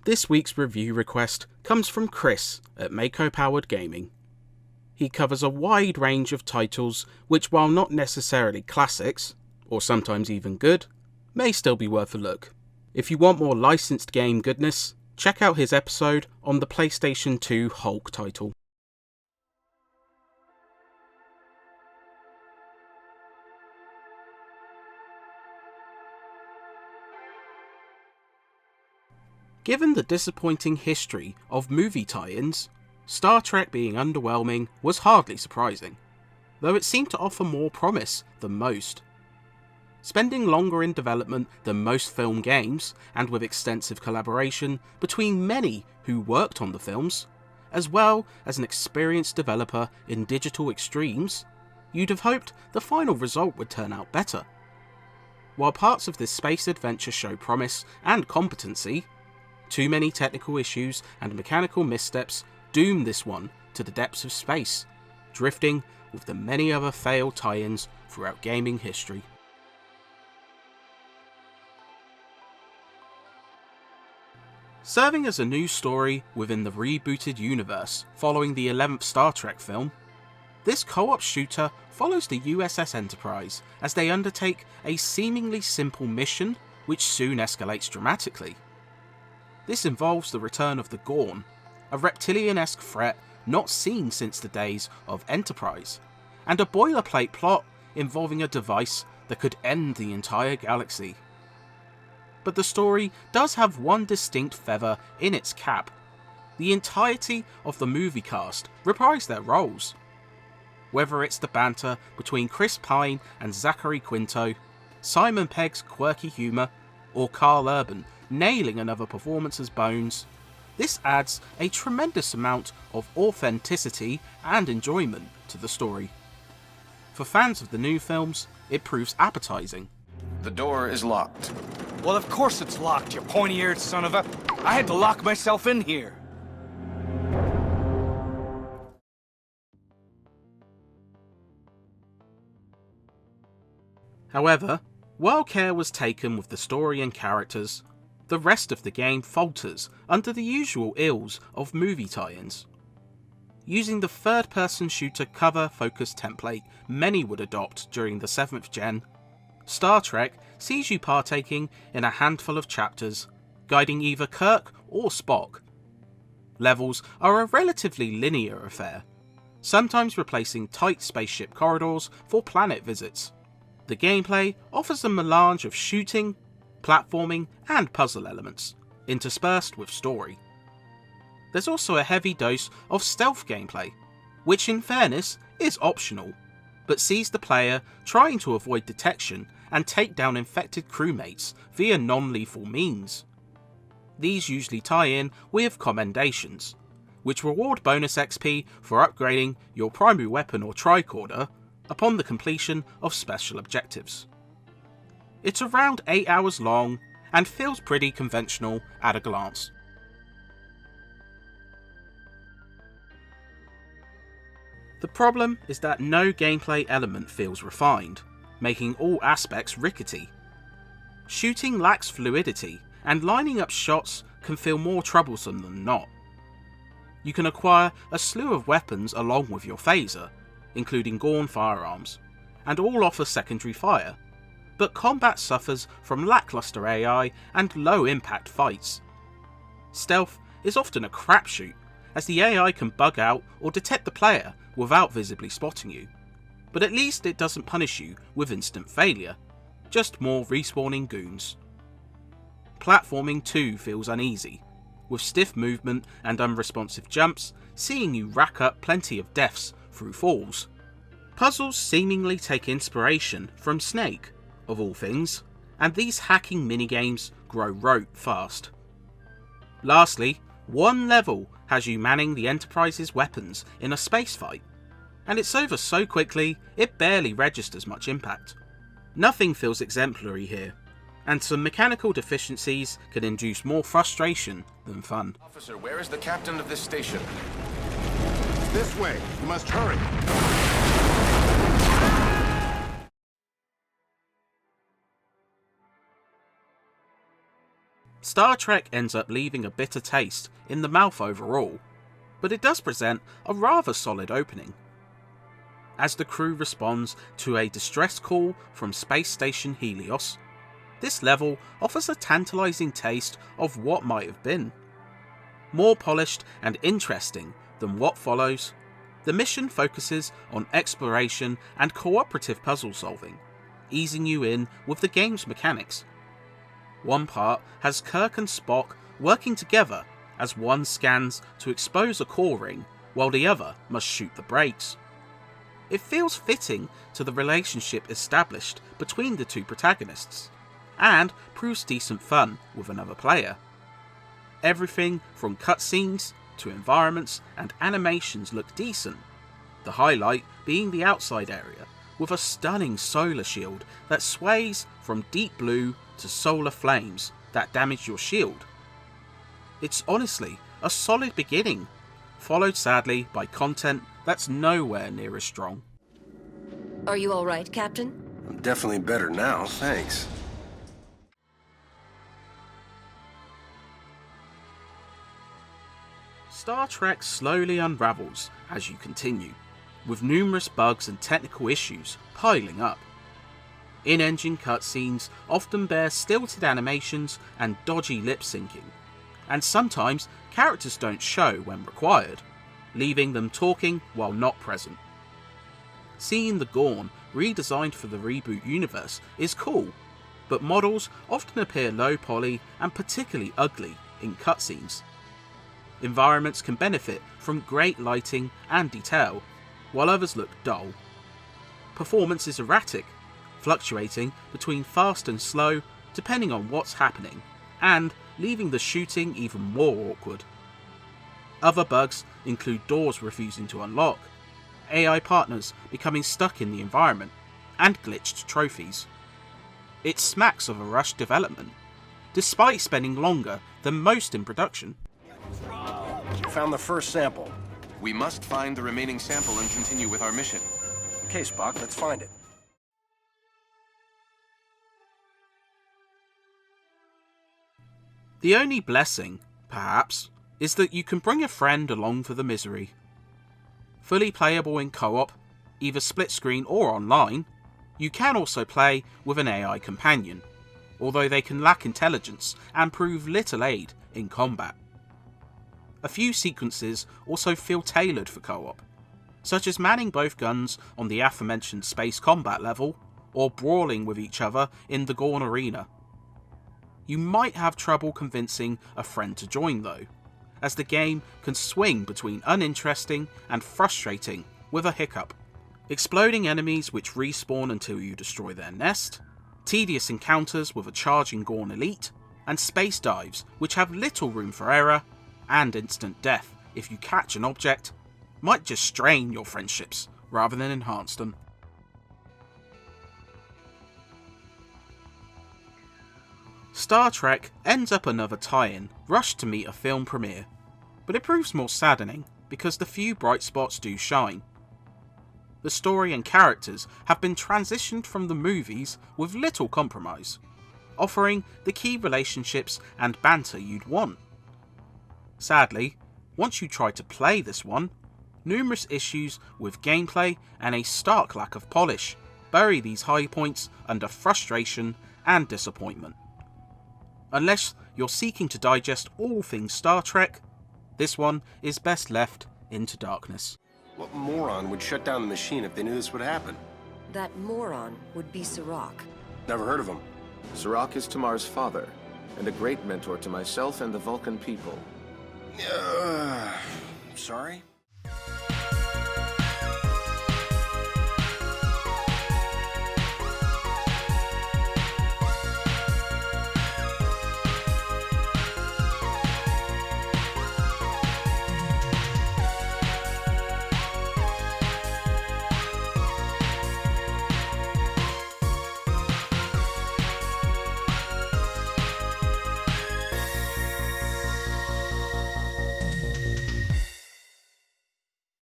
This week's review request comes from Chris at Mako Powered Gaming. He covers a wide range of titles which, while not necessarily classics, or sometimes even good, may still be worth a look. If you want more licensed game goodness, check out his episode on the PlayStation 2 Hulk title. Given the disappointing history of movie tie-ins, Star Trek being underwhelming was hardly surprising, though it seemed to offer more promise than most. Spending longer in development than most film games, and with extensive collaboration between many who worked on the films, as well as an experienced developer in digital extremes, you'd have hoped the final result would turn out better. While parts of this space adventure show promise and competency, too many technical issues and mechanical missteps doom this one to the depths of space, drifting with the many other failed tie-ins throughout gaming history. Serving as a new story within the rebooted universe following the 11th Star Trek film, this co-op shooter follows the USS Enterprise as they undertake a seemingly simple mission which soon escalates dramatically. This involves the return of the Gorn, a reptilian-esque threat not seen since the days of Enterprise, and a boilerplate plot involving a device that could end the entire galaxy. But the story does have one distinct feather in its cap. The entirety of the movie cast reprise their roles. Whether it's the banter between Chris Pine and Zachary Quinto, Simon Pegg's quirky humour, or Carl Urban nailing another performance as Bones, this adds a tremendous amount of authenticity and enjoyment to the story. For fans of the new films, it proves appetizing. The door is locked. Well, of course it's locked, you pointy-eared son of a... I had to lock myself in here. However, while care was taken with the story and characters, the rest of the game falters under the usual ills of movie tie-ins. Using the third-person shooter cover-focused template many would adopt during the 7th gen, Star Trek sees you partaking in a handful of chapters, guiding either Kirk or Spock. Levels are a relatively linear affair, sometimes replacing tight spaceship corridors for planet visits. The gameplay offers a melange of shooting, platforming, and puzzle elements, interspersed with story. There's also a heavy dose of stealth gameplay, which in fairness is optional, but sees the player trying to avoid detection and take down infected crewmates via non-lethal means. These usually tie in with commendations, which reward bonus XP for upgrading your primary weapon or tricorder upon the completion of special objectives. It's around 8 hours long and feels pretty conventional at a glance. The problem is that no gameplay element feels refined, making all aspects rickety. Shooting lacks fluidity, and lining up shots can feel more troublesome than not. You can acquire a slew of weapons along with your phaser, including Gorn firearms, and all offer secondary fire, but combat suffers from lackluster AI and low-impact fights. Stealth is often a crapshoot, as the AI can bug out or detect the player without visibly spotting you, but at least it doesn't punish you with instant failure, just more respawning goons. Platforming too feels uneasy, with stiff movement and unresponsive jumps seeing you rack up plenty of deaths through falls. Puzzles seemingly take inspiration from Snake, of all things, and these hacking minigames grow rote fast. Lastly, one level has you manning the Enterprise's weapons in a space fight, and it's over so quickly it barely registers much impact. Nothing feels exemplary here, and some mechanical deficiencies can induce more frustration than fun. Officer, where is the captain of this station? This way. You must hurry. Star Trek ends up leaving a bitter taste in the mouth overall, but it does present a rather solid opening. As the crew responds to a distress call from Space Station Helios, this level offers a tantalising taste of what might have been. More polished and interesting than what follows, the mission focuses on exploration and cooperative puzzle solving, easing you in with the game's mechanics. One part has Kirk and Spock working together as one scans to expose a core ring while the other must shoot the brakes. It feels fitting to the relationship established between the two protagonists, and proves decent fun with another player. Everything from cutscenes to environments and animations look decent, the highlight being the outside area, with a stunning solar shield that sways from deep blue to solar flames that damage your shield. It's honestly a solid beginning, followed sadly by content that's nowhere near as strong. Are you all right, Captain? I'm definitely better now, thanks. Star Trek slowly unravels as you continue, with numerous bugs and technical issues piling up. In-engine cutscenes often bear stilted animations and dodgy lip syncing, and sometimes characters don't show when required, leaving them talking while not present. Seeing the Gorn redesigned for the reboot universe is cool, but models often appear low poly and particularly ugly in cutscenes. Environments can benefit from great lighting and detail, while others look dull. Performance is erratic, fluctuating between fast and slow depending on what's happening, and leaving the shooting even more awkward. Other bugs include doors refusing to unlock, AI partners becoming stuck in the environment, and glitched trophies. It smacks of a rushed development, despite spending longer than most in production. Found the first sample. We must find the remaining sample and continue with our mission. Okay, Spock, let's find it. The only blessing, perhaps, is that you can bring a friend along for the misery. Fully playable in co-op, either split screen or online, you can also play with an AI companion, although they can lack intelligence and prove little aid in combat. A few sequences also feel tailored for co-op, such as manning both guns on the aforementioned space combat level, or brawling with each other in the Gorn arena. You might have trouble convincing a friend to join though, as the game can swing between uninteresting and frustrating with a hiccup. Exploding enemies which respawn until you destroy their nest, tedious encounters with a charging Gorn elite, and space dives which have little room for error, and instant death if you catch an object, might just strain your friendships rather than enhance them. Star Trek ends up another tie-in rushed to meet a film premiere, but it proves more saddening because the few bright spots do shine. The story and characters have been transitioned from the movies with little compromise, offering the key relationships and banter you'd want. Sadly, once you try to play this one, numerous issues with gameplay and a stark lack of polish bury these high points under frustration and disappointment. Unless you're seeking to digest all things Star Trek, this one is best left into darkness. What moron would shut down the machine if they knew this would happen? That moron would be Sirach. Never heard of him. Sirach is Tamar's father, and a great mentor to myself and the Vulcan people. Sorry?